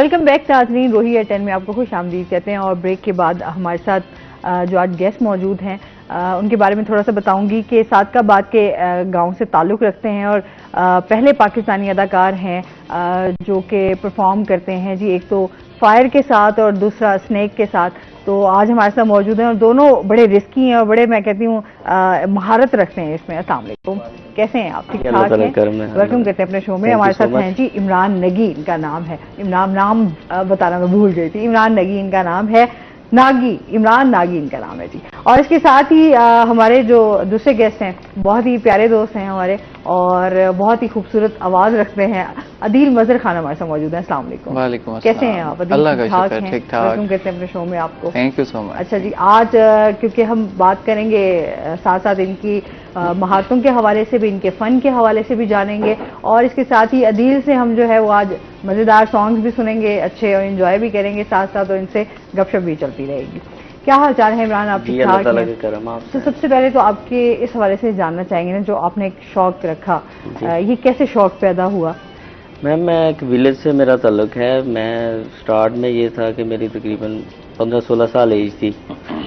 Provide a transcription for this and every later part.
Welcome back नाज़रीन, रोही eight 10 में आपको खुश आमदीद कहते हैं। और ब्रेक के बाद हमारे साथ जो आज गेस्ट मौजूद हैं उनके बारे में थोड़ा सा बताऊंगी कि सादकाबाद के गांव से ताल्लुक़ रखते हैं और पहले पाकिस्तानी अदाकार हैं जो कि परफॉर्म करते हैं जी, एक तो फायर के साथ और दूसरा स्नेक के साथ। तो आज हमारे साथ मौजूद हैं और दोनों बड़े रिस्की हैं और बड़े, मैं कहती हूँ, महारत रखते हैं इसमें। अस्सलाम वालेकुम, कैसे हैं आप? ठीक ठाक हैं? वेलकम करते हैं अपने शो में। हमारे साथ हैं जी इमरान नगी, इनका नाम है। नाम बताना मैं भूल गई थी। इमरान नगी इनका नाम है, नागी, इमरान नागी इनका नाम है जी। और इसके साथ ही हमारे जो दूसरे गेस्ट हैं बहुत ही प्यारे दोस्त हैं हमारे और बहुत ही खूबसूरत आवाज रखते हैं। अदील मजहर खान हमारे साथ मौजूद है। अस्सलाम वालेकुम। वालेकुम अस्सलाम। कैसे हैं आप? अल्लाह का शुक्र, ठीक ठाक। वेलकम करते हैं अपने शो में आपको। Thank you so much. अच्छा जी, आज क्योंकि हम बात करेंगे साथ साथ इनकी महारतों के हवाले से भी, इनके फन के हवाले से भी जानेंगे और इसके साथ ही अदील से हम जो है वो आज मजेदार सॉन्ग्स भी सुनेंगे अच्छे और एंजॉय भी करेंगे साथ साथ, और इनसे गपशप भी चलती रहेगी। क्या हाल चाल है इमरान? आप ठीक ठाक हैं? तो सबसे पहले तो आपके इस हवाले से जानना चाहेंगे ना, जो आपने एक शौक रखा, ये कैसे शौक पैदा हुआ? मैम, मैं एक विलेज से मेरा ताल्लुक है। मैं स्टार्ट में ये था कि मेरी तकरीबन 15-16 साल एज थी।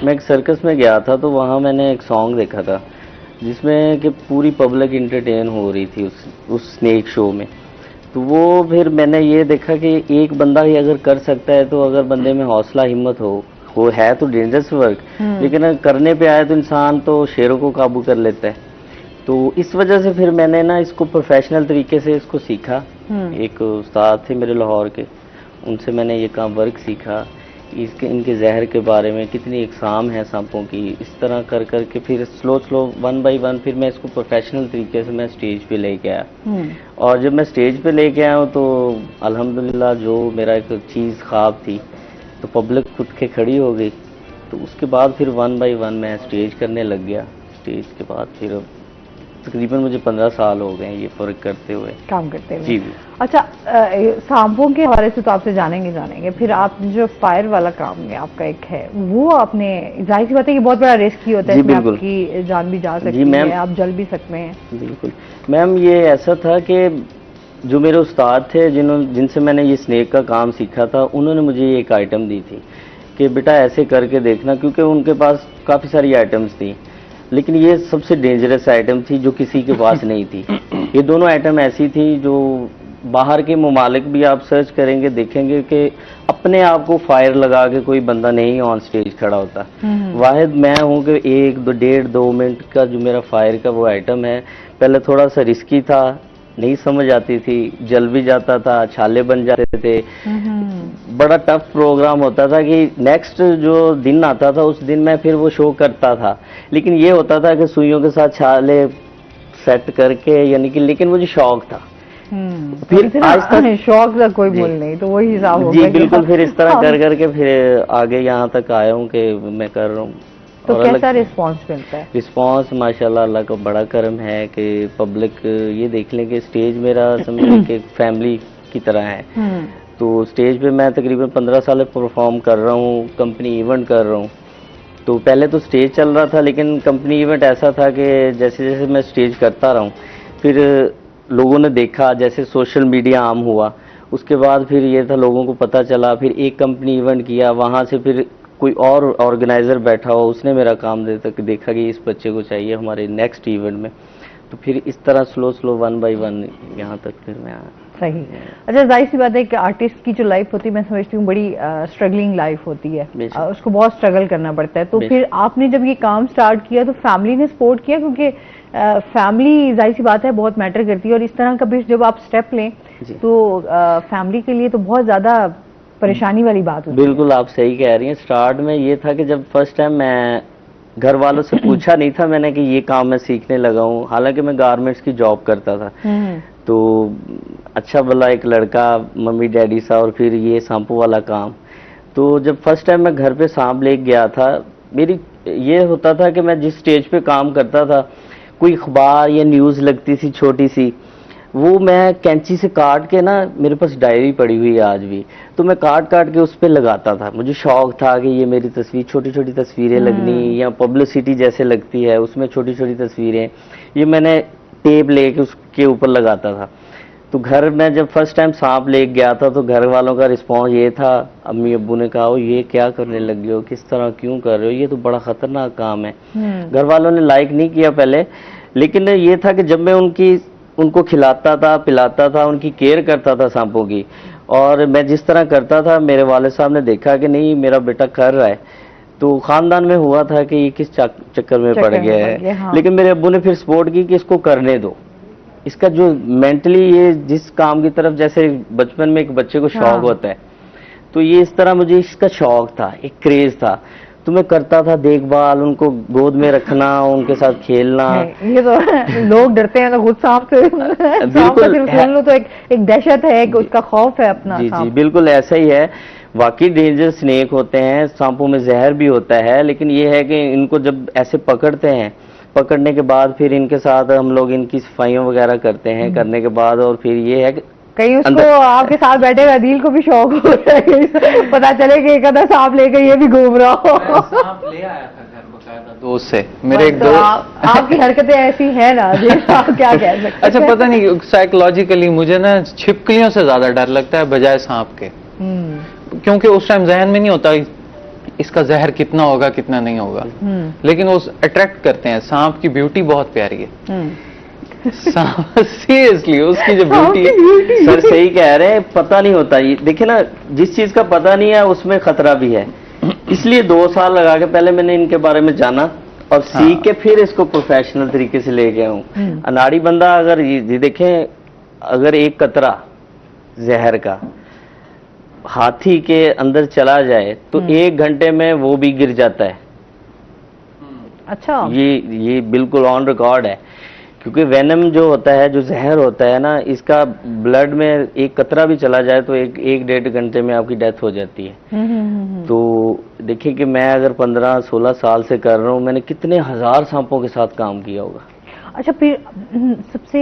मैं एक सर्कस में गया था तो वहाँ मैंने एक सॉन्ग देखा था जिसमें कि पूरी पब्लिक इंटरटेन हो रही थी उस स्नेक शो में। तो वो फिर मैंने ये देखा कि एक बंदा ही अगर कर सकता है, तो अगर बंदे में हौसला हिम्मत हो है तो डेंजरस वर्क, लेकिन अगर करने पे आए तो इंसान तो शेरों को काबू कर लेता है। तो इस वजह से फिर मैंने ना इसको प्रोफेशनल तरीके से इसको सीखा। एक उस्ताद थे मेरे लाहौर के, उनसे मैंने ये काम वर्क सीखा, इनके जहर के बारे में, कितनी इकसाम है सांपों की। इस तरह कर कर के फिर स्लो 1 बाय 1 फिर मैं इसको प्रोफेशनल तरीके से मैं स्टेज पे लेके आया। और जब मैं स्टेज पे लेके आया हूँ तो अल्हम्दुलिल्लाह जो मेरा एक चीज़ ख्वाब थी तो पब्लिक उठ के खड़ी हो गई। तो उसके बाद फिर 1 बाय 1 मैं स्टेज करने लग गया। स्टेज के बाद फिर तकरीबन मुझे 15 साल हो गए ये फर्क करते हुए, काम करते हुए। जी। अच्छा, सांपों के हवाले से तो आपसे जानेंगे। फिर आप जो फायर वाला काम है आपका एक है, वो आपने, जाहिर सी बात है कि बहुत बड़ा रिस्क ही होता है, इसमें आपकी जान भी जा सकती है, आप जल भी सकते हैं। बिल्कुल मैम, ये ऐसा था कि जो मेरे उस्ताद थे जिनसे मैंने ये स्नेक का काम सीखा था, उन्होंने मुझे एक आइटम दी थी कि बेटा ऐसे करके देखना, क्योंकि उनके पास काफ़ी सारी आइटम्स थी लेकिन ये सबसे डेंजरस आइटम थी जो किसी के पास नहीं थी। ये दोनों आइटम ऐसी थी जो बाहर के ममालिक भी आप सर्च करेंगे देखेंगे कि अपने आप को फायर लगा के कोई बंदा नहीं ऑन स्टेज खड़ा होता। वाहिद मैं हूँ कि 1-1.5-2 मिनट का जो मेरा फायर का वो आइटम है। पहले थोड़ा सा रिस्की था, नहीं समझ आती थी, जल भी जाता था, छाले बन जाते थे, बड़ा टफ प्रोग्राम होता था कि नेक्स्ट जो दिन आता था उस दिन मैं फिर वो शो करता था। लेकिन ये होता था कि सुइयों के साथ छाले सेट करके, यानी कि, लेकिन मुझे शौक था। फिर आज तक शौक का कोई मूल नहीं, तो वही हिसाब हो गया। जी बिल्कुल, फिर इस तरह कर करके फिर आगे यहाँ तक आया हूँ कि मैं कर रहा हूँ। तो कैसा रिस्पांस मिलता है? रिस्पांस माशाल्लाह, अल्लाह का बड़ा करम है कि पब्लिक ये देख लें कि स्टेज मेरा समझे कि फैमिली की तरह है। तो स्टेज पे मैं तकरीबन 15 साल परफॉर्म कर रहा हूँ, कंपनी इवेंट कर रहा हूँ। तो पहले तो स्टेज चल रहा था, लेकिन कंपनी इवेंट ऐसा था कि जैसे जैसे मैं स्टेज करता रहा हूँ, फिर लोगों ने देखा, जैसे सोशल मीडिया आम हुआ, उसके बाद फिर ये था लोगों को पता चला, फिर एक कंपनी इवेंट किया, वहाँ से फिर कोई और ऑर्गेनाइजर बैठा हो, उसने मेरा काम देखा कि इस बच्चे को चाहिए हमारे नेक्स्ट इवेंट में। तो फिर इस तरह स्लो 1 बाय 1 यहाँ तक फिर मैं आया। सही। अच्छा, जाहिर सी बात है कि आर्टिस्ट की जो लाइफ होती है, मैं समझती हूँ बड़ी स्ट्रगलिंग लाइफ होती है, उसको बहुत स्ट्रगल करना पड़ता है। तो फिर आपने जब ये काम स्टार्ट किया तो फैमिली ने सपोर्ट किया? क्योंकि फैमिली जाहिर सी बात है बहुत मैटर करती है, और इस तरह का भी जब आप स्टेप लें तो फैमिली के लिए तो बहुत ज्यादा परेशानी वाली बात होती है। बिल्कुल आप सही कह रही हैं। स्टार्ट में ये था कि जब फर्स्ट टाइम मैं घर वालों से पूछा नहीं था मैंने कि ये काम मैं सीखने लगा हूँ, हालांकि मैं गारमेंट्स की जॉब करता था। तो अच्छा भला एक लड़का, मम्मी डैडी सा, और फिर ये सांपों वाला काम। तो जब फर्स्ट टाइम मैं घर पे सांप ले गया था, मेरी ये होता था कि मैं जिस स्टेज पे काम करता था, कोई अखबार या न्यूज़ लगती थी छोटी सी, वो मैं कैंची से काट के ना, मेरे पास डायरी पड़ी हुई है आज भी, तो मैं काट काट के उस पर लगाता था। मुझे शौक था कि ये मेरी तस्वीर, छोटी छोटी तस्वीरें लगनी, या पब्लिसिटी जैसे लगती है उसमें छोटी छोटी तस्वीरें, ये मैंने टेप लेके उसके ऊपर लगाता था। तो घर में जब फर्स्ट टाइम सांप लेके गया था तो घर वालों का रिस्पॉन्स ये था, अम्मी अब्बू ने कहा, ये क्या करने लगे हो, किस तरह क्यों कर रहे हो, ये तो बड़ा खतरनाक काम है। घर वालों ने लाइक नहीं किया पहले, लेकिन ये था कि जब मैं उनको खिलाता था, पिलाता था, उनकी केयर करता था सांपों की, और मैं जिस तरह करता था, मेरे वालिद साहब ने देखा कि नहीं मेरा बेटा कर रहा है, तो खानदान में हुआ था कि ये किस चक्कर में पड़ गया है। हाँ। लेकिन मेरे अब्बू ने फिर सपोर्ट की कि इसको करने दो, इसका जो मेंटली ये जिस काम की तरफ, जैसे बचपन में एक बच्चे को शौक होता है, तो ये इस तरह मुझे इसका शौक था, एक क्रेज था, तो मैं करता था देखभाल, उनको गोद में रखना, उनके साथ खेलना। ये तो लोग डरते हैं तो खुद सांप से, सांप का सिर्फ सुन लो तो एक दहशत है, एक उसका खौफ है अपना। जी जी बिल्कुल ऐसा ही है। वाकई डेंजर स्नेक होते हैं, सांपों में जहर भी होता है, लेकिन ये है कि इनको जब ऐसे पकड़ते हैं, पकड़ने के बाद फिर इनके साथ हम लोग इनकी सफाइयों वगैरह करते हैं, करने के बाद और फिर ये है कि कहीं उसको आपके साथ बैठे हुए अदील को भी शौक हो रहा है, पता चले कि एक आधा सांप लेकर ये भी घूम रहा हो। सांप ले आया था घर बकायदा दोस्त से, मेरे एक दोस्त। आपकी हरकतें ऐसी है ना जी, आप क्या कह सकते हैं। अच्छा पता नहीं साइकोलॉजिकली मुझे ना छिपकलियों से ज्यादा डर लगता है बजाय सांप के, क्योंकि उस टाइम जहन में नहीं होता इसका जहर कितना होगा कितना नहीं होगा, लेकिन वो अट्रैक्ट करते हैं। सांप की ब्यूटी बहुत प्यारी है। सीरियसली उसकी जो ब्यूटी, सर सही कह रहे हैं, पता नहीं होता। ये देखिए ना, जिस चीज का पता नहीं है उसमें खतरा भी है, इसलिए 2 साल लगा के पहले मैंने इनके बारे में जाना और सीख के फिर इसको प्रोफेशनल तरीके से ले गया हूँ। अनाड़ी बंदा अगर ये देखें, अगर एक कतरा जहर का हाथी के अंदर चला जाए तो 1 घंटे में वो भी गिर जाता है। अच्छा, ये बिल्कुल ऑन रिकॉर्ड है, क्योंकि वेनम जो होता है, जो जहर होता है ना, इसका ब्लड में एक कतरा भी चला जाए तो 1-1.5 घंटे में आपकी डेथ हो जाती है। तो देखिए कि मैं अगर 15-16 साल से कर रहा हूँ, मैंने कितने हजार सांपों के साथ काम किया होगा। अच्छा, फिर सबसे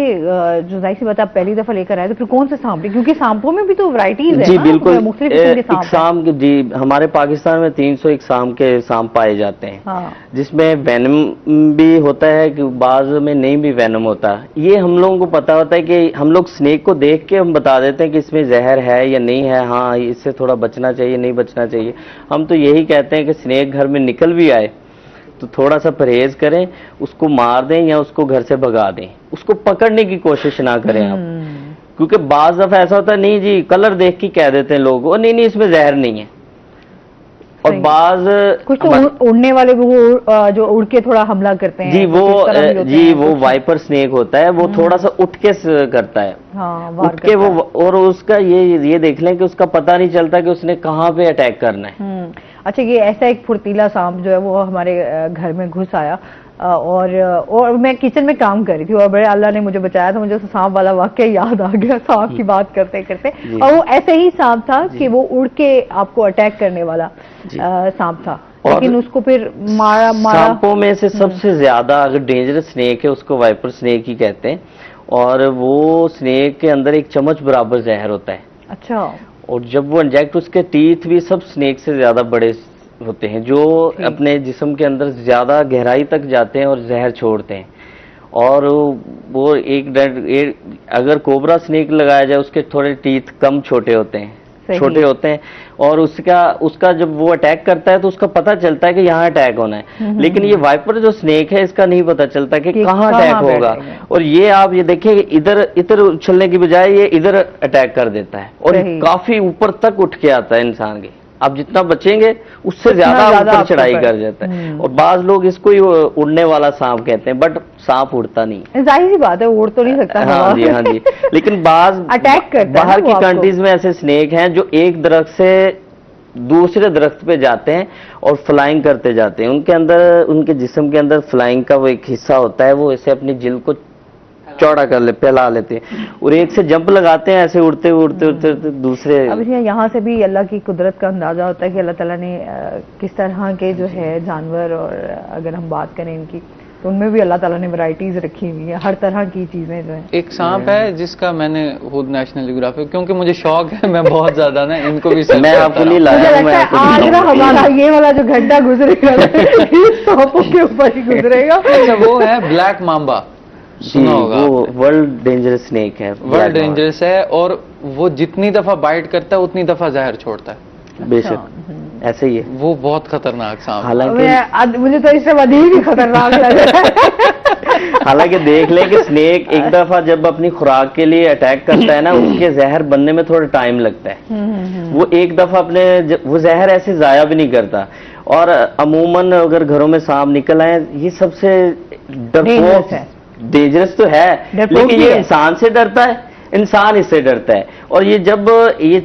जो जाहिर सी बात है, आप पहली दफा लेकर आए तो फिर कौन से सांप, क्योंकि सांपों में भी तो वैरायटीज है जी ना, बिल्कुल, मुख्तलिफ किस्म के सांप सांप जी हमारे पाकिस्तान में 301 सांप पाए जाते हैं। हाँ। जिसमें वेनम भी होता है कि बाज में नहीं भी वेनम होता। ये हम लोगों को पता होता है कि हम लोग स्नेक को देख के हम बता देते हैं कि इसमें जहर है या नहीं है, हाँ इससे थोड़ा बचना चाहिए, नहीं बचना चाहिए। हम तो यही कहते हैं कि स्नेक घर में निकल भी आए तो थोड़ा सा परहेज करें, उसको मार दें या उसको घर से भगा दें, उसको पकड़ने की कोशिश ना करें आप। क्योंकि बाज दफा ऐसा होता है, नहीं जी कलर देख के कह देते हैं लोग, और नहीं इसमें जहर नहीं है। और बाज कुछ तो उड़ने वाले वो जो उड़ के थोड़ा हमला करते हैं जी, वो वाइपर स्नेक होता है, वो थोड़ा सा उठ के करता है। हाँ, उठ के वो, और उसका ये देख लें कि उसका पता नहीं चलता कि उसने कहाँ पे अटैक करना है। अच्छा, ये ऐसा एक फुर्तीला सांप जो है वो हमारे घर में घुस आया, और मैं किचन में काम कर रही थी और बड़े अल्लाह ने मुझे बचाया था। मुझे उस सांप वाला वाकया याद आ गया सांप की बात करते करते, और वो ऐसे ही सांप था कि वो उड़ के आपको अटैक करने वाला सांप था, लेकिन उसको फिर मारा। सांपों में से सबसे ज्यादा अगर डेंजरस स्नेक है उसको वाइपर स्नेक ही कहते हैं, और वो स्नेक के अंदर 1 चम्मच बराबर जहर होता है। अच्छा, और जब वो इंजेक्ट, उसके टीथ भी सब स्नेक से ज्यादा बड़े होते हैं, जो अपने जिस्म के अंदर ज्यादा गहराई तक जाते हैं और जहर छोड़ते हैं। और वो अगर कोबरा स्नेक लगाया जाए उसके थोड़े टीथ कम छोटे होते हैं, और उसका जब वो अटैक करता है तो उसका पता चलता है कि यहाँ अटैक होना है। लेकिन ये वाइपर जो स्नेक है इसका नहीं पता चलता कि कहाँ अटैक होगा, और ये आप ये देखिए इधर उछलने की बजाय ये इधर अटैक कर देता है, और काफी ऊपर तक उठ के आता है इंसान के। आप जितना बचेंगे उससे ज्यादा ऊपर चढ़ाई कर जाता है। और बाज लोग इसको ही उड़ने वाला सांप कहते हैं, बट सांप उड़ता नहीं। जाहिर सी बात है, उड़ तो नहीं सकता। हाँ जी लेकिन बाज अटैक करता है। बाहर की कंट्रीज में ऐसे स्नेक हैं जो एक दरख्त से दूसरे दरख्त पे जाते हैं और फ्लाइंग करते जाते हैं। उनके अंदर, उनके जिस्म के अंदर फ्लाइंग का वो एक हिस्सा होता है, वो ऐसे अपनी जिल को चौड़ा फैला लेते हैं और एक से जंप लगाते हैं, ऐसे उड़ते उड़ते दूसरे। अब यहाँ से भी अल्लाह की कुदरत का अंदाजा होता है कि अल्लाह ताला ने किस तरह के जो है जानवर, और अगर हम बात करें इनकी तो उनमें भी अल्लाह ताला ने वैरायटीज रखी हुई है, हर तरह की चीजें जो है। एक सांप है जिसका मैंने खुद नेशनल ज्योग्राफिक, क्योंकि मुझे शौक है, मैं बहुत ज्यादा ना इनको भी मैं आपको नहीं लाया, आज ना हमारा ये वाला जो घंटा गुजरेगा सांपों के ऊपर ही गुजरेगा। अच्छा, वो है ब्लैक मांबा। सुना होगा वो वर्ल्ड डेंजरस स्नेक है, वर्ल्ड डेंजरस है, और वो जितनी दफा बाइट करता है उतनी दफा जहर छोड़ता है। बेशक ऐसे ही है, वो बहुत खतरनाक सांप। हालांकि मुझे तो इससे अधिक ही खतरनाक लग रहा है। हालांकि देख लें कि स्नेक एक दफा जब अपनी खुराक के लिए अटैक करता है ना, उसके जहर बनने में थोड़ा टाइम लगता है। वो एक दफा वो जहर ऐसे जाया भी नहीं करता। और अमूमन अगर घरों में सांप निकल आए, ये सबसे डरपोक, डेंजरस तो है, लेकिन ये इंसान से डरता है, इंसान इससे डरता है। और ये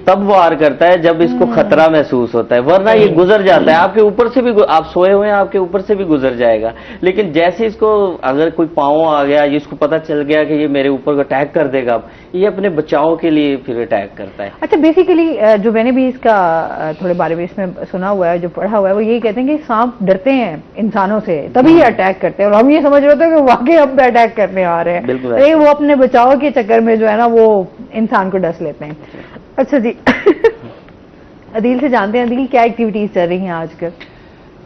तब वार करता है जब इसको खतरा महसूस होता है, वरना ये गुजर जाता है आपके ऊपर से भी। आप सोए हुए हैं, आपके ऊपर से भी गुजर जाएगा, लेकिन जैसे इसको अगर कोई पांव आ गया, इसको पता चल गया कि ये मेरे ऊपर अटैक कर देगा, ये अपने बचाव के लिए फिर अटैक करता है। अच्छा, बेसिकली जो मैंने भी इसका थोड़े बारे में इसमें सुना हुआ है, जो पढ़ा हुआ है, वो यही कहते हैं कि सांप डरते हैं इंसानों से, तभी ये अटैक करते हैं। और हम ये समझ रहे थे कि वाकई हम पे अटैक करने आ रहे हैं, लेकिन वो अपने बचाव के चक्कर में जो है ना, वो इंसान को डस लेते हैं। अच्छा जी। अदील से जानते हैं, अदील क्या एक्टिविटीज चल रही हैं आजकल?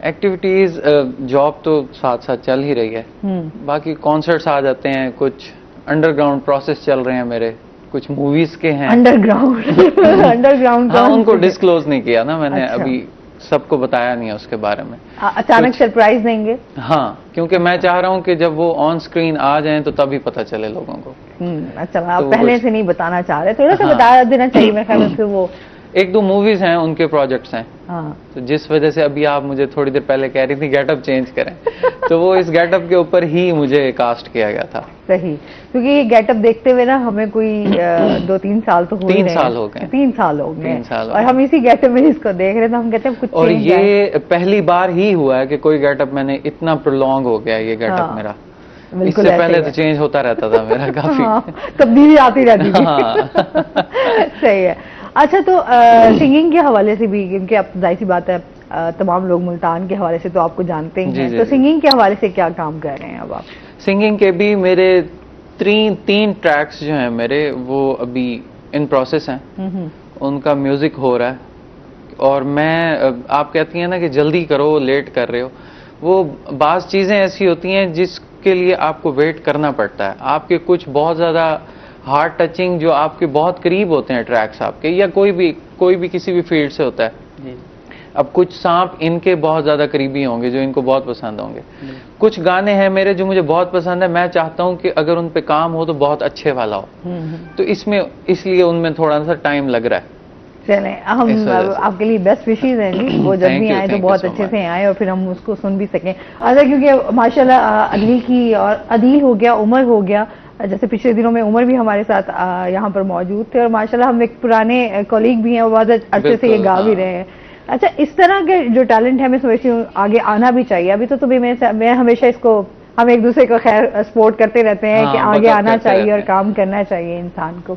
एक्टिविटीज जॉब तो साथ साथ चल ही रही है, बाकी कॉन्सर्ट्स आ जाते हैं, कुछ अंडरग्राउंड प्रोसेस चल रहे हैं मेरे, कुछ मूवीज के हैं। अंडरग्राउंड हाँ, उनको डिस्क्लोज नहीं किया ना मैंने। अच्छा। अभी सबको बताया नहीं है उसके बारे में। अचानक सरप्राइज देंगे? हाँ, क्योंकि मैं चाह रहा हूँ कि जब वो ऑन स्क्रीन आ जाएं तो तभी पता चले लोगों को। अच्छा, आप पहले से नहीं बताना चाह रहे, थोड़ा सा बता देना चाहिए मेरे ख्याल में। फिर वो एक दो मूवीज हैं, उनके प्रोजेक्ट्स हैं। हाँ। तो जिस वजह से अभी आप मुझे थोड़ी देर पहले कह रही थी गेटअप चेंज करें, तो वो इस गेटअप के ऊपर ही मुझे कास्ट किया गया था। सही, क्योंकि ये गेटअप देखते हुए ना हमें कोई 2-3 साल तो हो गए। 3 साल हो गए। 3 साल हो गए, और हम इसी गेटअप में इसको देख रहे थे। हम कहते हैं कुछ। और ये पहली बार ही हुआ है कि कोई गेटअप मैंने इतना प्रोलॉन्ग हो गया ये गेटअप मेरा। इससे पहले तो चेंज होता रहता था मेरा काफी। तब्दीली आती रहती थी। सही है। अच्छा, तो सिंगिंग के हवाले से भी, क्योंकि अब जाहिर सी बात है तमाम लोग मुल्तान के हवाले से तो आपको जानते ही हैं, तो सिंगिंग के हवाले से क्या काम कर रहे हैं अब आप? सिंगिंग के भी मेरे 3 ट्रैक्स जो हैं मेरे, वो अभी इन प्रोसेस हैं, उनका म्यूजिक हो रहा है। और मैं, आप कहती हैं ना कि जल्दी करो, लेट कर रहे हो, वो बाज़ चीज़ें ऐसी होती हैं जिसके लिए आपको वेट करना पड़ता है। आपके कुछ बहुत ज़्यादा हार्ट टचिंग, जो आपके बहुत करीब होते हैं ट्रैक्स आपके, या कोई भी किसी भी फील्ड से होता है। अब कुछ सांप इनके बहुत ज्यादा करीबी होंगे जो इनको बहुत पसंद होंगे। कुछ गाने हैं मेरे जो मुझे बहुत पसंद है, मैं चाहता हूं कि अगर उन पे काम हो तो बहुत अच्छे वाला हो, तो इसलिए उनमें थोड़ा सा टाइम लग रहा है। चलें, हम आपके लिए बेस्ट विशेज हैं जी, वो जब भी आए तो बहुत अच्छे से आए और फिर हम उसको सुन भी सकें। अच्छा, क्योंकि माशाल्लाह अदील की, और अदील हो गया, उमर हो गया, जैसे पिछले दिनों में उमर भी हमारे साथ यहाँ पर मौजूद थे, और माशाल्लाह हम एक पुराने कॉलीग भी हैं, वो बहुत अच्छे से ये गा भी रहे हैं। अच्छा, इस तरह के जो टैलेंट है, मैं समझती हूँ आगे आना भी चाहिए। अभी तो भी मैं हमेशा इसको, हम एक दूसरे को खैर सपोर्ट करते रहते हैं कि आगे आना चाहिए और काम करना चाहिए इंसान को।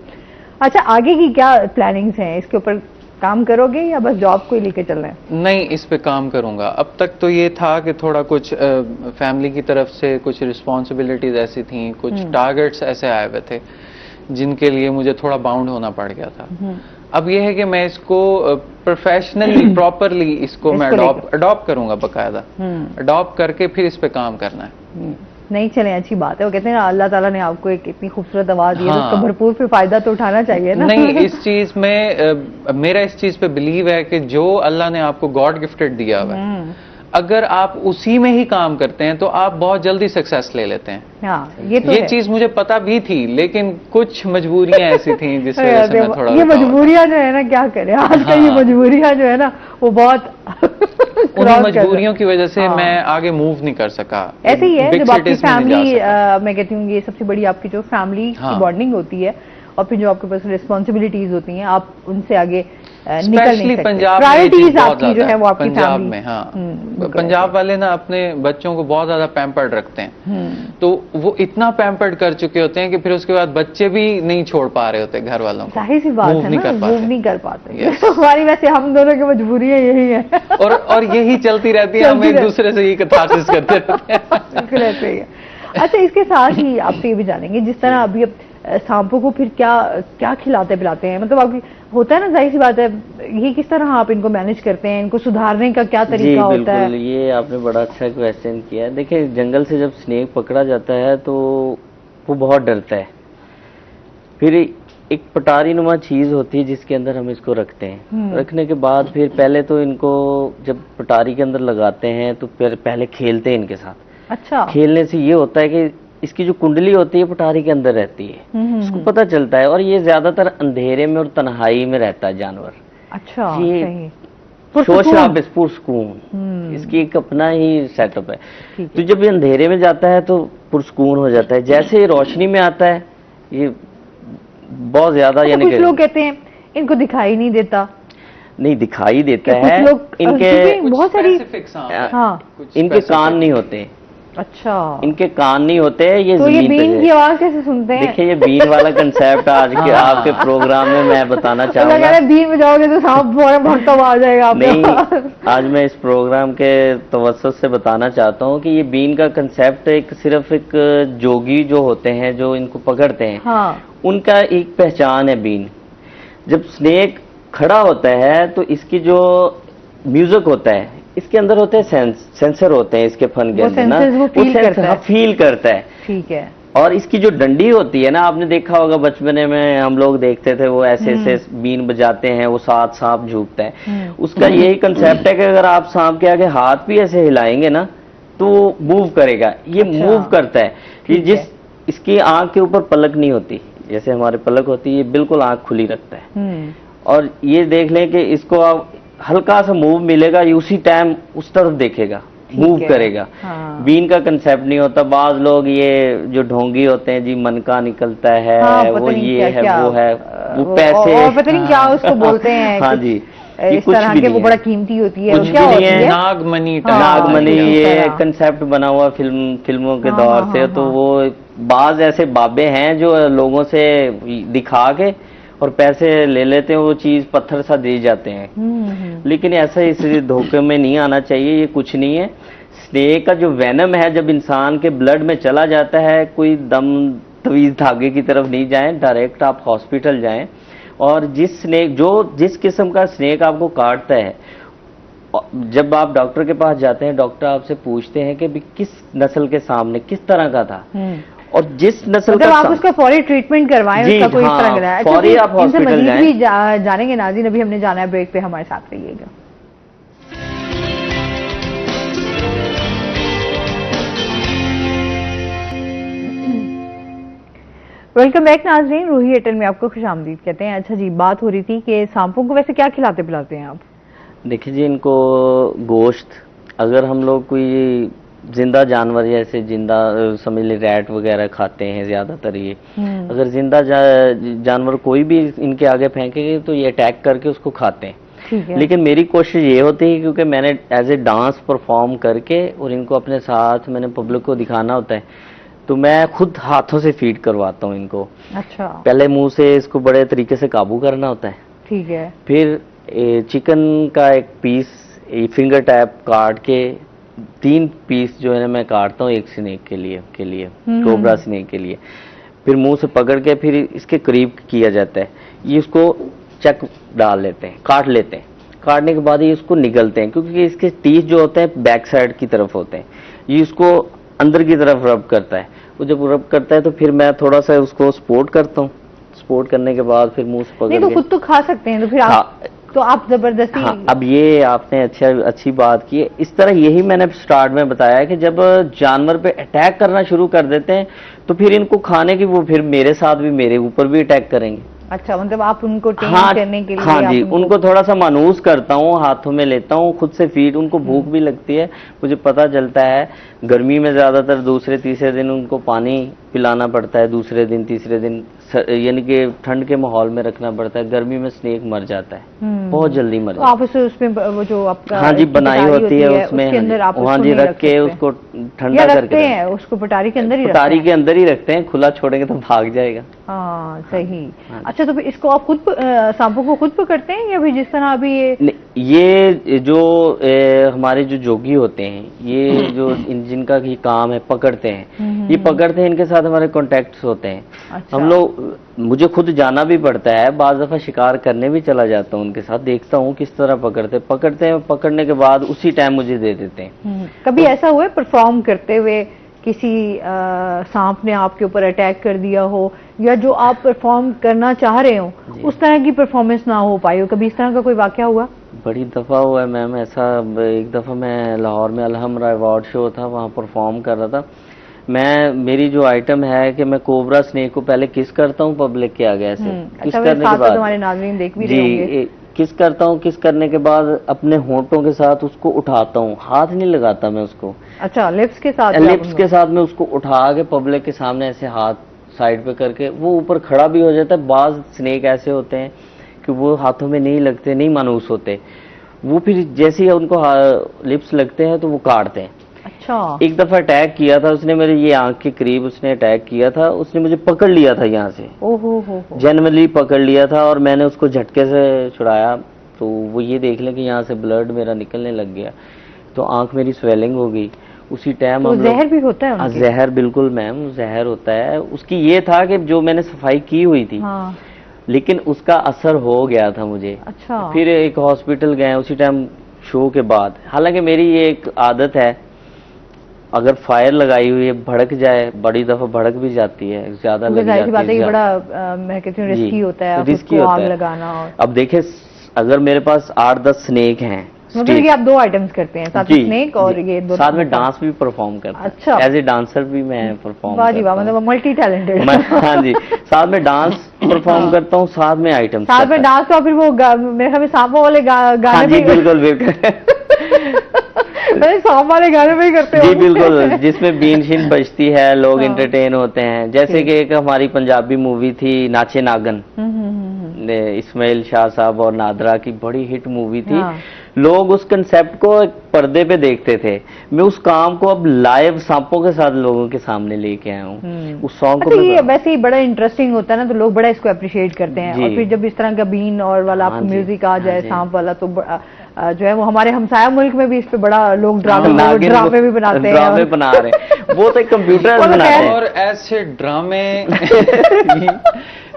अच्छा, आगे की क्या प्लानिंग्स हैं? इसके ऊपर काम करोगे या बस जॉब को ही लेके चल रहे हैं? नहीं, इस पे काम करूंगा। अब तक तो ये था कि थोड़ा कुछ फैमिली की तरफ से कुछ रिस्पॉन्सिबिलिटीज ऐसी थी, कुछ टारगेट्स ऐसे आए हुए थे जिनके लिए मुझे थोड़ा बाउंड होना पड़ गया था। अब ये है कि मैं इसको प्रोफेशनली प्रॉपरली इसको मैं अडॉप्ट करूंगा, बाकायदा अडॉप्ट करके फिर इस पे काम करना है। नहीं, चले, अच्छी बात है। वो कहते हैं ना, अल्लाह ताला ने आपको एक इतनी खूबसूरत आवाज दी है, तो उसका भरपूर फिर फायदा तो उठाना चाहिए ना। नहीं, इस चीज में मेरा इस चीज पे बिलीव है कि जो अल्लाह ने आपको गॉड गिफ्टेड दिया हुआ है, अगर आप उसी में ही काम करते हैं तो आप बहुत जल्दी सक्सेस ले लेते हैं। हाँ, ये चीज मुझे पता भी थी, लेकिन कुछ मजबूरियां ऐसी थी जिस वजह से मैं थोड़ा, ये मजबूरियां जो है ना, क्या करें आजकल, ये मजबूरियां जो है ना वो बहुत उन्हीं मजबूरियों की वजह से मैं आगे मूव नहीं कर सका। ऐसे ही है, जब आपकी फैमिली, मैं कहती हूँ ये सबसे बड़ी आपकी जो फैमिली की बॉन्डिंग होती है, और फिर जो आपके पास रिस्पॉन्सिबिलिटीज होती हैं, आप उनसे आगे निकल नहीं सकते। प्रायोरिटीज आपकी जो है वो आपकी पंजाब में, हाँ, पंजाब वाले ना अपने बच्चों को बहुत ज्यादा पैम्पर्ड रखते हैं, तो वो इतना पैम्पर्ड कर चुके होते हैं कि फिर उसके बाद बच्चे भी नहीं छोड़ पा रहे होते घर वालों को। जाहिर सी बात है ना, मूव नहीं कर पाते। हमारी वैसे हम दोनों की मजबूरियां यही है, और यही चलती रहती है, हम एक दूसरे से ये कथारसिस करते रहते हैं। बिल्कुल ऐसे ही है। अच्छा, इसके साथ ही आपसे ये भी जानेंगे, जिस तरह अभी अब सांपों को फिर क्या खिलाते पिलाते हैं, मतलब आपकी होता है ना, जाहिर सी बात है, ये किस तरह आप इनको मैनेज करते हैं, इनको सुधारने का क्या तरीका होता है? ये आपने बड़ा अच्छा क्वेश्चन किया है। देखिए, जंगल से जब स्नेक पकड़ा जाता है तो वो बहुत डरता है। फिर एक पटारी नुमा चीज होती है जिसके अंदर हम इसको रखते हैं। रखने के बाद फिर पहले तो इनको जब पटारी के अंदर लगाते हैं तो फिर पहले खेलते हैं इनके साथ। अच्छा। खेलने से ये होता है कि इसकी जो कुंडली होती है पटारी के अंदर रहती है, उसको पता चलता है। और ये ज्यादातर अंधेरे में और तन्हाई में रहता है जानवर। अच्छा, ये शोर शराबे पुरसकून, इसकी एक अपना ही सेटअप है। तो जब ये अंधेरे में जाता है तो पुरसकून हो जाता है। जैसे ये रोशनी में आता है ये बहुत ज्यादा, यानी कुछ लोग कहते हैं इनको दिखाई नहीं देता। नहीं, दिखाई देता है। इनके बहुत सारी इनके कान नहीं होते। अच्छा, इनके कान नहीं होते। ये तो ये बीन की आवाज कैसे सुनते हैं? देखिए, ये बीन वाला कंसेप्ट आज के आपके प्रोग्राम में मैं बताना चाहूंगा। बीन में जाओगे तो सांप भागता हुआ आ जाएगा। नहीं, आज मैं इस प्रोग्राम के तवज्जुह से बताना चाहता हूँ कि ये बीन का कंसेप्ट एक सिर्फ एक जोगी जो होते हैं जो इनको पकड़ते हैं, उनका एक पहचान है बीन। जब स्नेक खड़ा होता है तो इसकी जो म्यूजिक होता है, इसके अंदर होते हैं सेंसर होते हैं इसके फन के अंदर ना, वो फील करता है। ठीक है। और इसकी जो डंडी होती है ना, आपने देखा होगा बचपने में हम लोग देखते थे, वो ऐसे ऐसे बीन बजाते हैं, वो साथ सांप झुकता है। उसका यही कंसेप्ट है कि अगर आप सांप के आगे हाथ भी ऐसे हिलाएंगे ना तो वो मूव करेगा। ये मूव करता है कि जिस इसकी आंख के ऊपर पलक नहीं होती, जैसे हमारे पलक होती है, ये बिल्कुल आंख खुली रखता है। और ये देख लें कि इसको आप हल्का सा मूव मिलेगा, ये उसी टाइम उस तरफ देखेगा, मूव करेगा। बीन का कंसेप्ट नहीं होता। बाज लोग ये जो ढोंगी होते हैं जी, मन का निकलता है, वो ये है, वो है, वो पैसे, और पता नहीं क्या उसको बोलते हैं। हाँ जी, इस तरह के वो बड़ा कीमती होती है। कुछ भी नहीं है। नागमणि, नागमणि ये कंसेप्ट बना हुआ फिल्मों के दौर से। तो वो बाज ऐसे बाबे हैं जो लोगों से दिखा के और पैसे ले लेते हैं, वो चीज पत्थर सा दे जाते हैं। लेकिन ऐसा इस धोखे में नहीं आना चाहिए, ये कुछ नहीं है। स्नेक का जो वेनम है जब इंसान के ब्लड में चला जाता है, कोई दम तवीज धागे की तरफ नहीं जाएं, डायरेक्ट आप हॉस्पिटल जाएं। और जिस किस्म का स्नेक आपको काटता है, जब आप डॉक्टर के पास जाते हैं, डॉक्टर आपसे पूछते हैं कि किस नस्ल के सामने किस तरह का था, और जिस नस्ल का आप उसका फौरी ट्रीटमेंट करवाएं, उसका कोई तरह का है। फौरी आप हॉस्पिटल जाएं। भी जानेंगे नाज़रीन, अभी हमने जाना है ब्रेक पे, हमारे साथ रहिएगा। वेलकम बैक नाज़रीन, रूही एयरटेल में आपको खुशामदीद कहते हैं। अच्छा जी, बात हो रही थी कि सांपों को वैसे क्या खिलाते पिलाते हैं आप? देखिए जी, इनको गोश्त, अगर हम लोग कोई जिंदा जानवर जैसे जिंदा समझ ले रैट वगैरह खाते हैं ज्यादातर ये, अगर जिंदा जानवर कोई भी इनके आगे फेंकेंगे तो ये अटैक करके उसको खाते हैं। लेकिन मेरी कोशिश ये होती है, क्योंकि मैंने एज ए डांस परफॉर्म करके और इनको अपने साथ मैंने पब्लिक को दिखाना होता है, तो मैं खुद हाथों से फीड करवाता हूँ इनको। अच्छा। पहले मुंह से इसको बड़े तरीके से काबू करना होता है। ठीक है। फिर चिकन का एक पीस फिंगर टैप काट के 3 पीस जो है ना मैं काटता हूँ एक स्नेक के लिए कोबरा स्नेक के लिए। फिर मुंह से पकड़ के फिर इसके करीब किया जाता है। ये इसको चक डाल लेते हैं, काट लेते हैं। काटने के बाद ये इसको निगलते हैं, क्योंकि इसके टीथ जो होते हैं बैक साइड की तरफ होते हैं। ये इसको अंदर की तरफ रब करता है। वो जब रब करता है तो फिर मैं थोड़ा सा उसको सपोर्ट करता हूँ। सपोर्ट करने के बाद फिर मुंह से पकड़ के खुद तो खा सकते हैं, तो फिर आप जबरदस्ती। हाँ, अब ये आपने अच्छी बात की है। इस तरह यही मैंने स्टार्ट में बताया है कि जब जानवर पे अटैक करना शुरू कर देते हैं तो फिर इनको खाने की वो फिर मेरे साथ भी, मेरे ऊपर भी अटैक करेंगे। अच्छा, मतलब आप उनको ट्रेन करने के लिए? हाँ जी, उनको थोड़ा सा मानूस करता हूँ, हाथों में लेता हूँ, खुद से फीड। उनको भूख भी लगती है, मुझे पता चलता है। गर्मी में ज्यादातर दूसरे तीसरे दिन उनको पानी पिलाना पड़ता है, दूसरे दिन तीसरे दिन, यानी कि ठंड के माहौल में रखना पड़ता है। गर्मी में स्नेक मर जाता है, बहुत जल्दी मर जाता है। आप उसमें वो जो आपका हाँ जी बनाई होती है उसमें, हाँ जी रख के उसको ठंडा करके हैं, उसको पटारी के अंदर ही पटारी के अंदर ही रखते हैं। खुला छोड़ेंगे तो भाग जाएगा। हाँ सही। अच्छा, तो फिर इसको आप खुद सांपों को खुद पकड़ते हैं या फिर जिस तरह अभी ये जो हमारे जो जोगी होते हैं, ये जो जिनका ये काम है पकड़ते हैं, ये पकड़ते हैं, इनके साथ हमारे कॉन्टेक्ट्स होते हैं। अच्छा। हम लोग, मुझे खुद जाना भी पड़ता है, बाज़ दफा शिकार करने भी चला जाता हूँ उनके साथ, देखता हूँ किस तरह पकड़ते हैं। पकड़ने के बाद उसी टाइम मुझे दे देते हैं। कभी ऐसा हुआ है परफॉर्म करते हुए किसी सांप ने आपके ऊपर अटैक कर दिया हो, या जो आप परफॉर्म करना चाह रहे हो उस तरह की परफॉर्मेंस ना हो पाई हो, कभी इस तरह का कोई वाकया हुआ? बड़ी दफ़ा हुआ है मैम ऐसा। एक दफ़ा मैं लाहौर में अलहमरा अवार्ड शो था, वहाँ परफॉर्म कर रहा था। मेरी जो आइटम है कि मैं कोबरा स्नेक को पहले किस करता हूँ पब्लिक के आगे ऐसे किस अच्छा, करने के बाद तुम्हारे नाज़रीन देख भी रहे होंगे। किस करता हूँ, किस करने के बाद अपने होंठों के साथ उसको उठाता हूँ, हाथ नहीं लगाता मैं उसको। अच्छा, लिप्स के साथ? लिप्स के साथ मैं उसको उठा के पब्लिक के सामने ऐसे हाथ साइड पे करके वो ऊपर खड़ा भी हो जाता है। बाज स्नेक ऐसे होते हैं कि वो हाथों में नहीं लगते, नहीं मानूस होते, वो फिर जैसे ही उनको लिप्स लगते हैं तो वो काटते हैं। अच्छा। एक दफा अटैक किया था उसने मेरे ये आंख के करीब, उसने अटैक किया था, उसने मुझे पकड़ लिया था यहाँ से, ओहो, जनरली पकड़ लिया था और मैंने उसको झटके से छुड़ाया तो वो ये देख लें कि यहाँ से ब्लड मेरा निकलने लग गया, तो आंख मेरी स्वेलिंग हो गई। उसी टाइम तो जहर भी होता है उनके? जहर बिल्कुल मैम, जहर होता है। उसकी ये था कि जो मैंने सफाई की हुई थी, हाँ। लेकिन उसका असर हो गया था मुझे। अच्छा। फिर एक हॉस्पिटल गए उसी टाइम शो के बाद। हालांकि मेरी ये एक आदत है, अगर फायर लगाई हुई है भड़क जाए, बड़ी दफा भड़क भी जाती है, ज्यादा लग जाती है, बड़ा मैं कहती हूँ रिस्की होता है, रिस्की होता आग है लगाना। अब देखे अगर मेरे पास 8-10 स्नेक हैं, मतलब कि आप 2 आइटम्स करते हैं, साथ में स्नेक और ये 2 साथ में डांस भी परफॉर्म करता हूं। अच्छा, एज ए डांसर भी मैं परफॉर्म वाह जी वाह, मतलब मल्टी टैलेंटेड। हाँ जी, साथ में डांस परफॉर्म करता हूँ, साथ में आइटम्स, साथ में डांस। तो फिर वो मेरे ख्याल में सांपों वाले गाने? हाँ जी बिल्कुल बिल्कुल सांप वाले गाने में ही करते हो? जी बिल्कुल, जिसमें बीन शीन बजती है, लोग एंटरटेन होते हैं। जैसे कि एक हमारी पंजाबी मूवी थी नाचे नागन, इस्माइल शाह साहब और नादरा की बड़ी हिट मूवी थी। लोग उस कंसेप्ट को एक पर्दे पे देखते थे, मैं उस काम को अब लाइव सांपों के साथ लोगों के सामने लेके आया हूँ। उस सॉन्ग को ये वैसे ही बड़ा इंटरेस्टिंग होता है ना, तो लोग बड़ा इसको अप्रिशिएट करते हैं। और फिर जब इस तरह का बीन और वाला आपको म्यूजिक आ जाए, सांप वाला, तो जो है वो हमारे हमसाया मुल्क में भी इस पे बड़ा लोग ड्रामे भी बनाते हैं, ड्रामे बना रहे हैं। वो तो कंप्यूटर बनाते हैं और ऐसे ड्रामे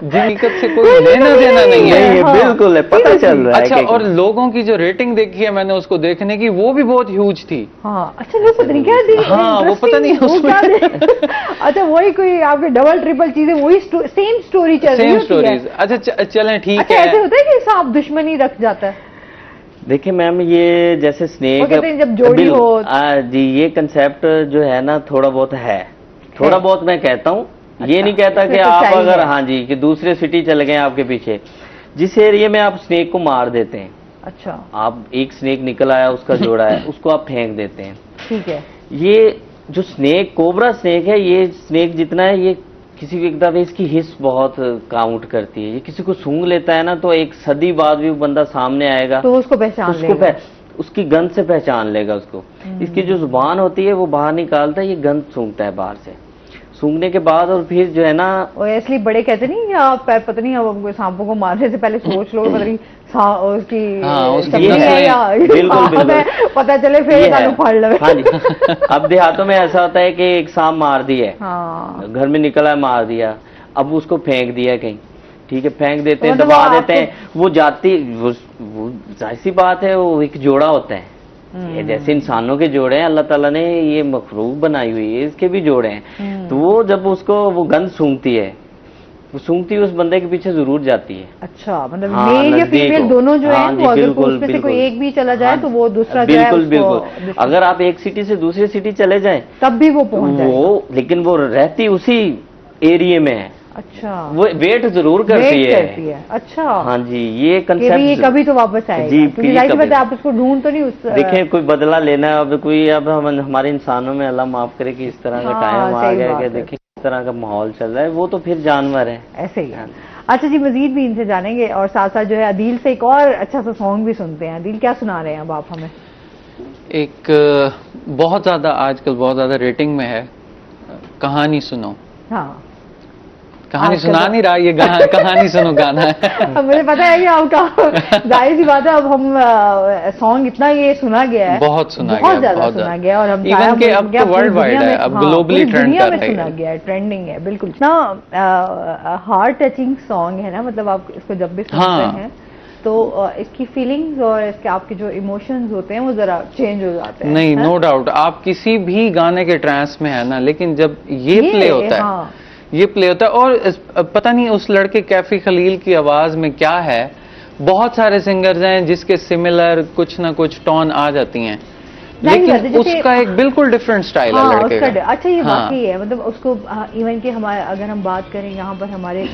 जिनकत से कोई लेना देना नहीं है। हाँ, बिल्कुल है, पता चल रहा है। अच्छा, और लोगों की जो रेटिंग देखी है मैंने उसको देखने की, वो भी बहुत ह्यूज थी। हाँ, अच्छा, लोग पता नहीं क्या थी। हाँ, वो पता नहीं उसमें अच्छा, वही कोई आपके डबल ट्रिपल चीजें, वही सेम स्टोरी चल रही है, सेम स्टोरीज। अच्छा चलें, ठीक है। ऐसे होता है कि सांप दुश्मनी रख जाता है? देखिए मैम, ये जैसे स्नेक जब जोड़ी हो जी, ये कंसेप्ट जो है ना थोड़ा बहुत है, थोड़ा बहुत मैं कहता हूँ। अच्छा, ये नहीं कहता कि आप अगर हाँ जी कि दूसरे सिटी चले गए आपके पीछे, जिस एरिया में आप स्नेक को मार देते हैं, अच्छा, आप एक स्नेक निकल आया, उसका जोड़ा है, उसको आप फेंक देते हैं, ठीक है। ये जो स्नेक, कोबरा स्नेक है, ये स्नेक जितना है, ये किसी को एकदम इसकी हिस्स बहुत काउंट करती है। ये किसी को सूंघ लेता है ना, तो एक सदी बाद भी वो बंदा सामने आएगा तो उसको पहचान लेगा, उसकी गंध से पहचान लेगा उसको। इसकी जो जुबान होती है वो बाहर निकालता है, ये गंध सूंघता है बाहर से। सूंघने के बाद और फिर जो है ना, इसलिए बड़े कहते नहीं, आप पता नहीं अब सांपों को मारने से पहले सोच लो, पता नहीं उसकी बिल्कुल पता चले फिर उखाड़ लो। हाँ जी, अब देहातों में ऐसा होता है कि एक सांप मार दिया, घर में निकला मार दिया, अब उसको फेंक दिया कहीं, ठीक है, फेंक देते हैं, दबा देते हैं, वो जाती, वो जाहिर सी बात है, वो एक जोड़ा होता है। ये जैसे इंसानों के जोड़े हैं, अल्लाह ताला ने ये मखलूक बनाई हुई है, इसके भी जोड़े हैं। तो वो जब उसको वो गंध सूंघती है, वो सूंघती उस बंदे के पीछे जरूर जाती है। अच्छा, मतलब मेल या फीमेल दोनों जो है, वो अगर उसमें से कोई एक भी चला जाए तो वो दूसरा जो है, बिल्कुल। अगर आप एक सिटी से दूसरी सिटी चले जाएं तब भी वो पहुंच जाए, लेकिन वो रहती उसी एरिया में है। अच्छा, वो वेट जरूर करती है। अच्छा, हाँ जी, ये कंसेप्ट, ये कभी तो वापस आएगा जी, क्योंकि जाहिर बात है आप उसको ढूंढ तो नहीं उस देखें, कोई बदला लेना है अब कोई, अब हम हमारे इंसानों में अल्लाह माफ करे कि इस तरह का टाइम आ गया कि देखिए इस तरह का माहौल चल रहा है, वो तो फिर जानवर है ऐसे ही। अच्छा जी, मजीद भी इनसे जानेंगे और साथ साथ जो है अदील से एक और अच्छा सा सॉन्ग भी सुनते हैं। अदील, क्या सुना रहे हैं अब आप हमें? एक बहुत ज्यादा आजकल बहुत ज्यादा रेटिंग में है, कहानी सुनो। हाँ, कहानी सुना नहीं रहा, ये कहानी सुनो गाना है। मुझे पता है कि आपका जाहिर सी बात है, अब हम सॉन्ग इतना ये सुना गया है, बहुत ज्यादा सुना गया, और हम इवन के अब तो वर्ल्ड वाइड है, अब ग्लोबली ट्रेंड कर रहा है, सुना गया है, ट्रेंडिंग है बिल्कुल। इतना हार्ट टचिंग सॉन्ग है ना, मतलब आप इसको जब भी सुनते हैं तो इसकी फीलिंग्स और इसके आपके जो इमोशंस होते हैं वो जरा चेंज हो जाते हैं। नहीं, नो डाउट, आप किसी भी गाने के ट्रांस में है ना, लेकिन जब ये प्ले होता है, हाँ। ये प्ले होता है, और पता नहीं उस लड़के कैफी खलील की आवाज में क्या है, बहुत सारे सिंगर्स हैं जिसके सिमिलर कुछ ना कुछ टोन आ जाती हैं, लेकिन उसका एक बिल्कुल डिफरेंट स्टाइल है लड़के का। अच्छा, ये वाकई है, मतलब उसको इवन कि हमारे अगर हम बात करें यहाँ पर हमारे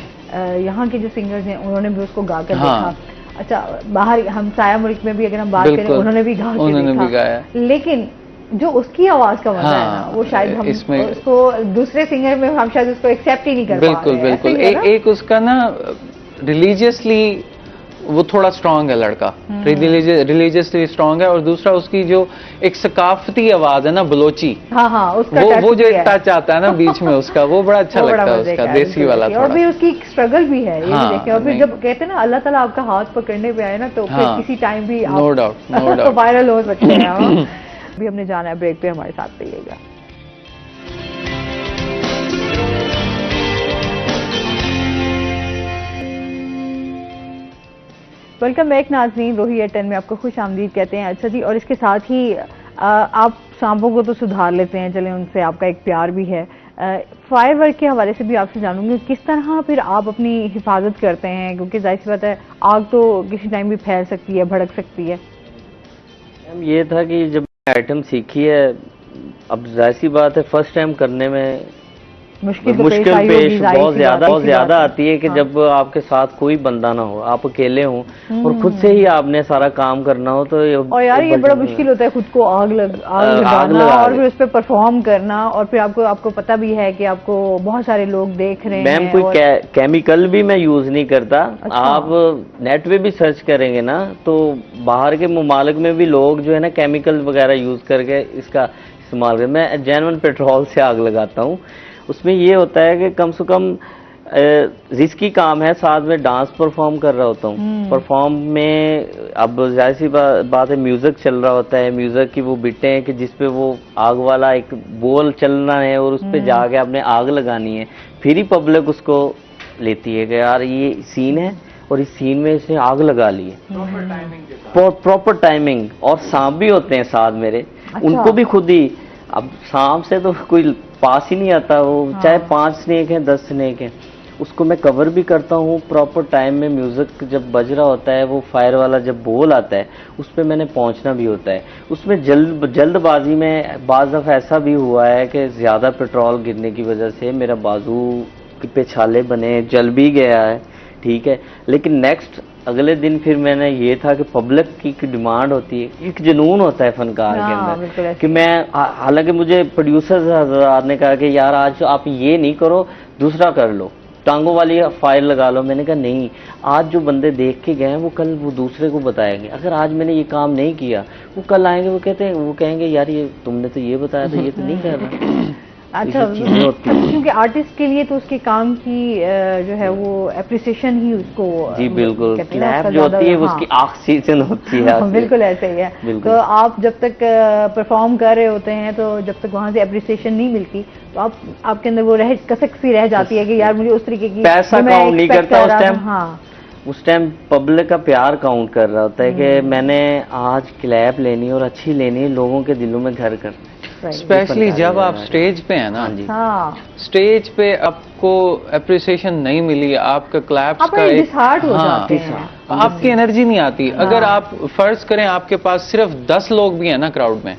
यहाँ के जो सिंगर्स हैं उन्होंने भी उसको गा कर देखा। अच्छा, बाहर हम साया मुल्क में भी अगर हम बात करें उन्होंने भी गा के देखा, लेकिन जो उसकी आवाज का मजा है ना, वो शायद हम उसको दूसरे सिंगर में हम शायद उसको एक्सेप्ट ही नहीं कर पा रहे हैं। बिल्कुल, एक उसका ना रिलीजियसली वो थोड़ा स्ट्रांग है लड़का, रिलीजियसली स्ट्रांग है, और दूसरा उसकी जो एक सकाफती आवाज है ना, बलोची, हाँ, उसका वो जो एक टच आता है ना बीच में उसका, वो बड़ा अच्छा लगता है, उसका देसी वाला थोड़ा। और भी उसकी स्ट्रगल भी है, ये भी देखें। और फिर जब कहते हैं ना अल्लाह ताला आपका हाथ पकड़ने पे आए ना, तो फिर किसी टाइम भी नो डाउट वायरल हो सकते हैं। अभी हमने जाना है ब्रेक पे, हमारे साथ रहिएगा। वेलकम बैक नाज़रीन, रोही एयर 10 में आपको खुश आमदीद कहते हैं। अच्छा जी, और इसके साथ ही आप सांपों को तो सुधार लेते हैं, चलें उनसे आपका एक प्यार भी है। फायर वर्क के हवाले से भी आपसे जानूंगी किस तरह फिर आप अपनी हिफाजत करते हैं, क्योंकि जाहिर सी बात है आग तो किसी टाइम भी फैल सकती है, भड़क सकती है। ये था कि जब आइटम सीखी है, अब जाहिर सी बात है फर्स्ट टाइम करने में मुश्किल पेश बहुत ज्यादा आती है कि जब आपके साथ कोई बंदा ना हो, आप अकेले हों और खुद से ही आपने सारा काम करना हो, तो और यार ये बड़ा मुश्किल होता है खुद को आग लगाना और फिर उस पर परफॉर्म करना, और फिर आपको पता भी है कि आपको बहुत सारे लोग देख रहे हैं। मैम कोई केमिकल भी मैं यूज नहीं करता। अच्छा। आप नेट पे भी सर्च करेंगे ना, तो बाहर के मुमालिक में भी लोग जो है ना केमिकल वगैरह यूज करके इसका इस्तेमाल कर, मैं जेन्युइन पेट्रोल से आग लगाता हूँ। उसमें ये होता है कि कम से कम रिस्की काम है, साथ में डांस परफॉर्म कर रहा होता हूँ। परफॉर्म में अब जाहिर सी बात है म्यूजिक चल रहा होता है, म्यूजिक की वो बिटें हैं कि जिसपे वो आग वाला एक बोल चलना है और उस पर जाके आपने आग लगानी है, फिर ही पब्लिक उसको लेती है कि यार ये सीन है और इस सीन में इसने आग लगा ली है। Proper timing. और सांप भी होते हैं साथ मेरे। अच्छा। उनको भी खुद ही, अब सांप से तो कोई पास ही नहीं आता, वो चाहे 5 स्नेक हैं 10 स्नेक हैं, उसको मैं कवर भी करता हूँ प्रॉपर टाइम में। म्यूजिक जब बज रहा होता है, वो फायर वाला जब बोल आता है, उस पर मैंने पहुंचना भी होता है। उसमें जल्दबाजी में बाज़ दफ़ा ऐसा भी हुआ है कि ज़्यादा पेट्रोल गिरने की वजह से मेरा बाजू पे छाले बने, जल भी गया है, ठीक है। लेकिन नेक्स्ट अगले दिन फिर मैंने ये था कि पब्लिक की डिमांड होती है, एक जुनून होता है फनकार के अंदर कि मैं, हालांकि मुझे प्रोड्यूसर हज़रात ने कहा कि यार आज आप ये नहीं करो, दूसरा कर लो, टांगों वाली फायर लगा लो। मैंने कहा नहीं, आज जो बंदे देख के गए हैं वो कल वो दूसरे को बताएंगे। अगर आज मैंने ये काम नहीं किया, वो कल आएंगे, वो कहेंगे यार ये तुमने तो ये बताया था, ये तो नहीं कर रहा। अच्छा, क्योंकि आर्टिस्ट के लिए तो उसके काम की जो है वो एप्रिसिएशन ही उसको, जी बिल्कुल, क्लैप जो होती है वो उसकी ऑक्सीजन होती है। बिल्कुल ऐसे ही है। तो आप जब तक परफॉर्म कर रहे होते हैं, तो जब तक वहाँ से एप्रिसिएशन नहीं मिलती, तो आपके अंदर वो कसक सी रह जाती है कि यार मुझे उस तरीके की, पैसा काउंट नहीं करता उस टाइम। हाँ, उस टाइम पब्लिक का प्यार काउंट कर रहा होता है कि मैंने आज क्लैप लेनी और अच्छी लेनी, लोगों के दिलों में घर कर। स्पेशली जब आप स्टेज पे हैं ना, हाँ, स्टेज पे आपको अप्रिसिएशन नहीं मिली, आपका क्लैप्स का एक, हाँ, आपकी एनर्जी नहीं आती। अगर आप फर्ज करें आपके पास सिर्फ 10 लोग भी हैं ना क्राउड में,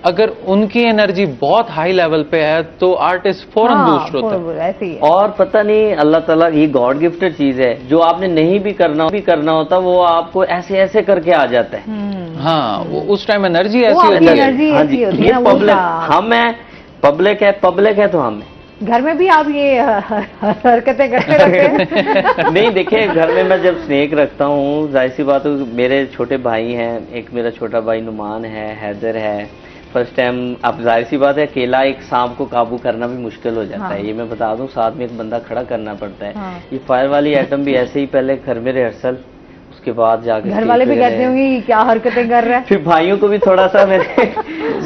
अगर उनकी एनर्जी बहुत हाई लेवल पे है तो आर्टिस्ट फौरन बूस्ट होता है। और पता नहीं अल्लाह ताला ये गॉड गिफ्टेड चीज है, जो आपने नहीं भी करना होता वो आपको ऐसे ऐसे करके आ जाता है। हाँ, वो उस टाइम एनर्जी ऐसी होती है। हाँ जी, ये पब्लिक हम है, पब्लिक है तो हम है। घर में भी आप ये हरकतें करते रहते हैं? नहीं, देखिए घर में मैं जब स्नेक रखता हूँ, जाहिर सी बात है मेरे छोटे भाई हैं, एक मेरा छोटा भाई नुमान है, हैदर है। फर्स्ट टाइम, अब जाहिर सी बात है अकेला एक सांप को काबू करना भी मुश्किल हो जाता है, ये मैं बता दूं, साथ में एक बंदा खड़ा करना पड़ता है। ये फायर वाली आइटम भी ऐसे ही, पहले घर में रिहर्सल, उसके बाद जाके घर वाले भी कहते होंगे क्या हरकतें कर रहे हैं। फिर भाइयों को भी थोड़ा सा मैंने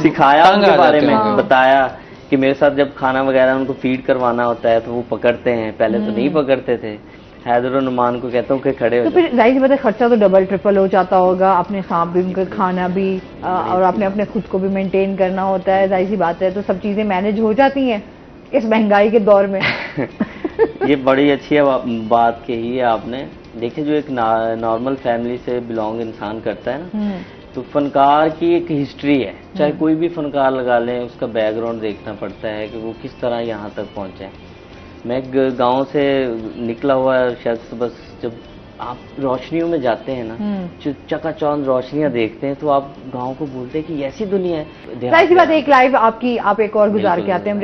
सिखाया, उनके बारे में बताया कि मेरे साथ जब खाना वगैरह उनको फीड करवाना होता है तो वो पकड़ते हैं, पहले तो नहीं पकड़ते थे, हैदर और नुमान को कहता हूँ कि खड़े हो तो फिर जाहिर सी बात है खर्चा तो डबल ट्रिपल हो जाता होगा, अपने सांप भी उनका खाना भी और आपने अपने खुद को भी मेंटेन करना होता है, जाहिर सी बात है, तो सब चीजें मैनेज हो जाती हैं इस महंगाई के दौर में। ये बड़ी अच्छी बात कही है आपने। देखिए जो एक नॉर्मल फैमिली से बिलोंग इंसान करता है ना, तो फनकार की एक हिस्ट्री है, चाहे कोई भी फनकार लगा लें, उसका बैकग्राउंड देखना पड़ता है कि वो किस तरह यहाँ तक पहुँचे। मैं गांव से निकला हुआ शख्स, बस जब आप रोशनियों में जाते हैं ना, जो चकाचौंध रोशनियां देखते हैं, तो आप गांव को भूलते हैं कि ऐसी दुनिया है। ऐसी बात है, एक लाइफ आपकी आप एक और गुजार के आते हैं,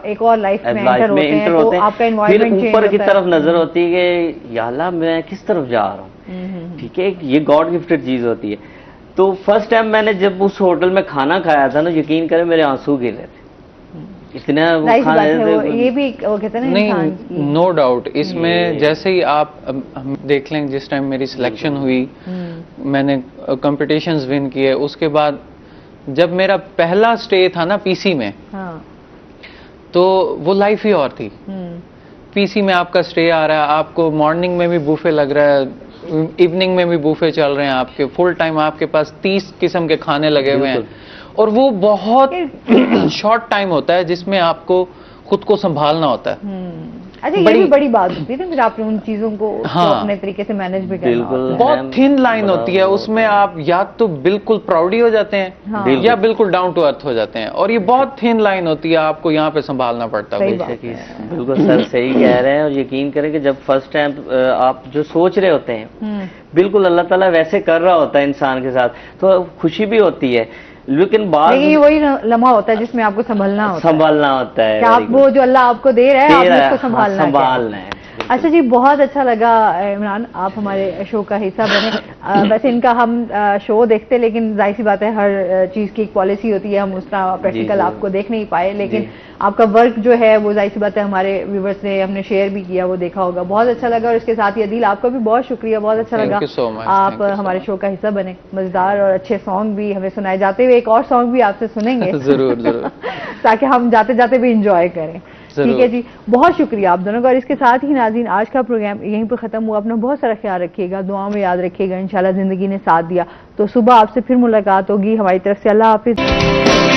एक और लाइफ में एंटर होते हैं, तो आपका एनवायरनमेंट चेंज होता है। ऊपर की तरफ नजर होती है कि या अल्लाह मैं किस तरफ जा रहा हूँ। ठीक है, ये गॉड गिफ्टेड चीज होती है। तो फर्स्ट टाइम मैंने जब उस होटल में खाना खाया था ना, यकीन करें मेरे आंसू गिर रहे थे, इतना वो खाना ये भी वो कहते हैं ना, नहीं नो डाउट इसमें। जैसे ही आप हम देख लें, जिस टाइम मेरी सिलेक्शन हुई, मैंने कॉम्पिटिशन्स विन किए, उसके बाद जब मेरा पहला स्टे था ना पीसी में, तो वो लाइफ ही और थी। पीसी में आपका स्टे आ रहा है, आपको मॉर्निंग में भी बूफे लग रहा है, इवनिंग में भी बूफे चल रहे हैं आपके, फुल टाइम आपके पास 30 किस्म के खाने लगे हुए हैं, और वो बहुत शॉर्ट टाइम होता है जिसमें आपको खुद को संभालना होता है। अच्छा, ये भी बड़ी बात होती है ना, फिर आपने उन चीजों को अपने तरीके से मैनेज भी करना होता है। बहुत थिन लाइन होती है उसमें, आप या तो बिल्कुल प्राउडी हो जाते हैं या बिल्कुल डाउन टू अर्थ हो जाते हैं, और ये बहुत थिन लाइन होती है, आपको यहाँ पे संभालना पड़ता है। बिल्कुल सर सही कह रहे हैं। और यकीन करें कि जब फर्स्ट टाइम आप जो सोच रहे होते हैं, बिल्कुल अल्लाह ताला वैसे कर रहा होता है इंसान के साथ, तो खुशी भी होती है, लेकिन बाद ये वही लम्हा होता है जिसमें आपको संभलना होता है कि आप वो जो अल्लाह आपको दे रहा है, आपने उसको संभालना है। अच्छा जी, बहुत अच्छा लगा इमरान, आप हमारे शो का हिस्सा बने। वैसे इनका हम शो देखते, लेकिन जाहिर सी बात है हर चीज की एक पॉलिसी होती है, हम उसका प्रैक्टिकल आपको देख नहीं पाए, लेकिन आपका वर्क जो है वो जाहिर सी बात है हमारे व्यूवर्स ने हमने शेयर भी किया, वो देखा होगा, बहुत अच्छा लगा। और इसके साथ ही अदील आपका भी बहुत शुक्रिया, बहुत अच्छा लगा आप हमारे शो का हिस्सा बने, मजेदार और अच्छे सॉन्ग भी हमें सुनाए जाते हुए। एक और सॉन्ग भी आपसे सुनेंगे जरूर जरूर ताकि हम जाते जाते भी इंजॉय करें। ठीक है जी, बहुत शुक्रिया आप दोनों का। और इसके साथ ही नाज़रीन, आज का प्रोग्राम यहीं पर खत्म हुआ। अपना बहुत सारा ख्याल रखिएगा, दुआ में याद रखिएगा। इंशाल्लाह जिंदगी ने साथ दिया तो सुबह आपसे फिर मुलाकात होगी। हमारी तरफ से अल्लाह हाफिज।